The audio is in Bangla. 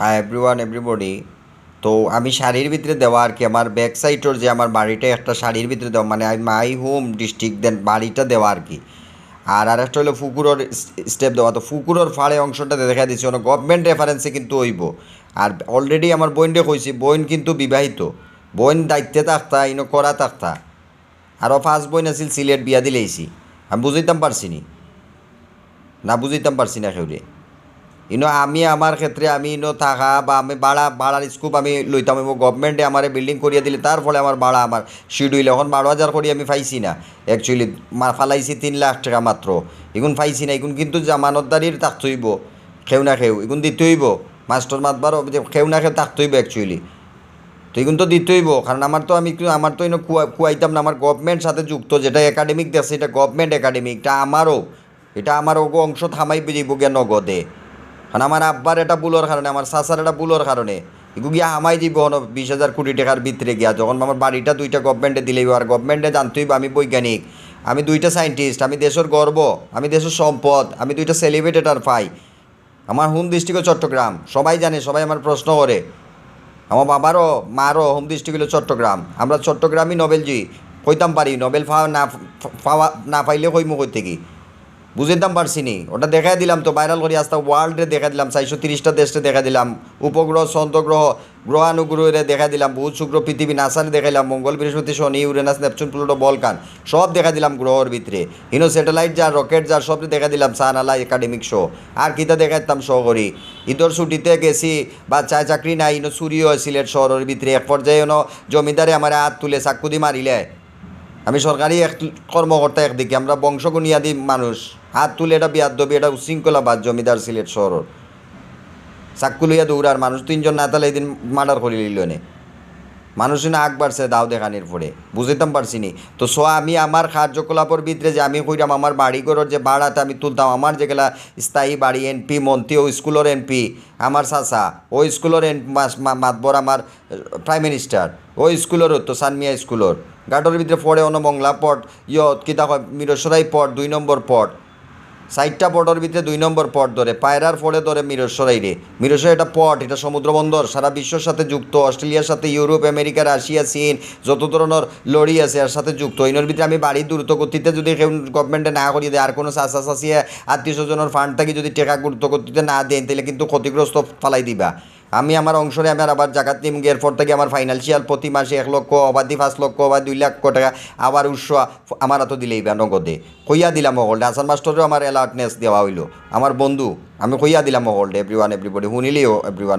Hi everyone everybody. তো আমি শাড়ির ভিতরে দেওয়া আর কি আমার ব্যাক সাইডের যে আমার বাড়িটা একটা শাড়ির ভিতরে দেওয়া মানে মাই হোম ডিস্ট্রিক্ট দেন বাড়িটা দেওয়া আর কি। আর একটা হলো ফুকুরোর স্টেপ দেওয়া, তো ফুকুরোর ফাড়ে অংশটা দেখা দিচ্ছে ওনা গভর্নমেন্ট রেফারেন্সে কিন্তু হইব। আর অলরেডি আমার বোনরে কইছি, বোন কিন্তু বিবাহিত, বোন দায়িত্বে থাকতা ইনো করা থাকতা। আরও ফার্স্ট বোন আছিল সিলেট বিয়া দিলেইছি। আমি বুঝাইতাম পারছি নি, না বুঝাইতাম পারছি না কেউরে। ইনো আমি আমার ক্ষেত্রে আমি ইনো থাকা বা আমি ভাড়ার স্কোপ আমি লইতাম এবং গভর্নমেন্টে আমার বিল্ডিং করিয়ে দিলে তার ফলে আমার ভাড়া আমার শিডিউল এখন 12,000 করি আমি পাইছি না। অ্যাকচুয়ালি ফালাইছি 3 লাখ টাকা মাত্র, এখন পাইছি না। এখন কিন্তু জামানতদারির থাকতে হইব, খেউ না খেউ এখন দিতে হইব। মাস্টার মাতবার খেউ না খেউ থাকতে হইব অ্যাকচুয়ালি। তো এখন তো দিতে হইব, কারণ আমার তো ইনো কুয়াইতাম না, আমার গভর্নমেন্ট সাথে যুক্ত যেটা একাডেমিক দেখছে এটা গভর্নমেন্ট একাডেমিক, এটা আমারও অংশ থামাই যাইব গে নগদে। কারণ আমার আব্বার এটা বুলোর কারণে, আমার চাচার এটা বুলোর কারণে এগু গিয়া হামাই দিব 20,000 কোটি টাকার ভিতরে গিয়া। যখন আমার বাড়িটা 2টা গভর্নমেন্টে দিলেই আর গভর্নমেন্টে জানতেই আমি বৈজ্ঞানিক, আমি 2টা সায়েন্টিস্ট, আমি দেশের গর্ব, আমি দেশের সম্পদ, আমি 2টা সেলিব্রেটেড আর পাই। আমার হোম ডিস্ট্রিক্ট চট্টগ্রাম, সবাই জানে, সবাই আমার প্রশ্ন করে। আমার বাবারও মারও হোম ডিস্ট্রিক্ট হলো চট্টগ্রাম। আমরা চট্টগ্রামই নোবেলজি কইতাম পারি, নোবেল পাওয়া না পাইলে কইমু কই থেকে বুঝাইতাম পারছি নি। ওটা দেখাই দিলাম তো ভাইরাল করি আস্তে ওয়ার্ল্ডে দেখা দিলাম, 430টা দেশে দেখা দিলাম, উপগ্রহ চন্দ্রগ্রহ গ্রহানুগ্রহে দেখা দিলাম, বুধ শুক্র পৃথিবী নাসারে দেখাইলাম, মঙ্গল বৃহস্পতি শনি ইউরেনাস নেপচুন প্লুটো বলকান সব দেখা দিলাম গ্রহর ভিতরে। ইনো স্যাটেলাইট যার রকেট যার সব দেখা দিলাম, সানালা একাডেমিক শো। আর কিতা দেখাইতাম শো করি, ঈদর ছুটিতে গেছি বা চাকরি নাই, ইনো চুরিও সিলেট শহরের ভিতরে। এক পর্যায়ে ইনো জমিদারে আমার হাত তুলে চাকুদি মারিলে, আমি সরকারি এক কর্মকর্তা একদিকে, আমরা বংশগুনিয়াদি মানুষ, হাত তুলে এটা বিয়াদ্দবি, এটা উশৃঙ্খলাবাদ জমিদার সিলেট শহর। চাক্কু লইয়া দৌড়ার মানুষ 3জন না তাহলে এদিন মার্ডার করে লিল নে মানুষ না আগ বাড়ছে দাও দেখানির পরে বুঝাইতাম পারছি নি। তো আমি আমার কার্যকলাপের ভিতরে যে আমি কইরাম আমার বাড়িঘরের যে ভাড়াতে আমি তুলতাম, আমার যেগুলা স্থায়ী বাড়ি এমপি মন্ত্রী ও স্কুলের এমপি আমার চাচা, ওই স্কুলের মাতবর আমার প্রাইম মিনিস্টার, ওই স্কুলের তো সানমিয়া স্কুলের গার্ডের ভিতরে পড়ে অন্য মংলা পট কিতা হয় মিরসরাই পট 2 নম্বর পট, 4টা পটের ভিতরে 2 নম্বর পট ধরে পায়রার পরে ধরে মিরসরাই রে। মিরসরাই এটা পট, এটা সমুদ্র বন্দর, সারা বিশ্বের সাথে যুক্ত, অস্ট্রেলিয়ার সাথে, ইউরোপ আমেরিকা রাশিয়া চীন যত ধরনের লড়ি আছে এর সাথে যুক্ত। এর ভিতরে আমি বাড়ি দ্রুত গতিতে যদি কেউ গভর্নমেন্টে না করিয়ে দেয়, আর কোনো চাচা চাচিয়ে আত্মীয় স্বজনের ফান্ড থাকি যদি টেকা দ্রুত গতিতে না দেন তাহলে কিন্তু ক্ষতিগ্রস্ত ফালাই দিবা। আমি আমার অংশরে আমি আবার জায়গা নিম, এরপর থেকে আমার ফাইন্যান্সিয়াল প্রতি মাসে 1 লক্ষ অবাধি 5 লক্ষ বা 2 লক্ষ টাকা আবার আমার হাতে দিলেই বা নগদে কইয়া দিলাম হলডে। হাসান মাস্টারেও আমার অ্যালার্টনেস দেওয়া হইলো, আমার বন্ধু আমি কইয়া দিলাম হলডে এভরিওয়ান এভরিবডি শুনিলেও এভরিওয়ান।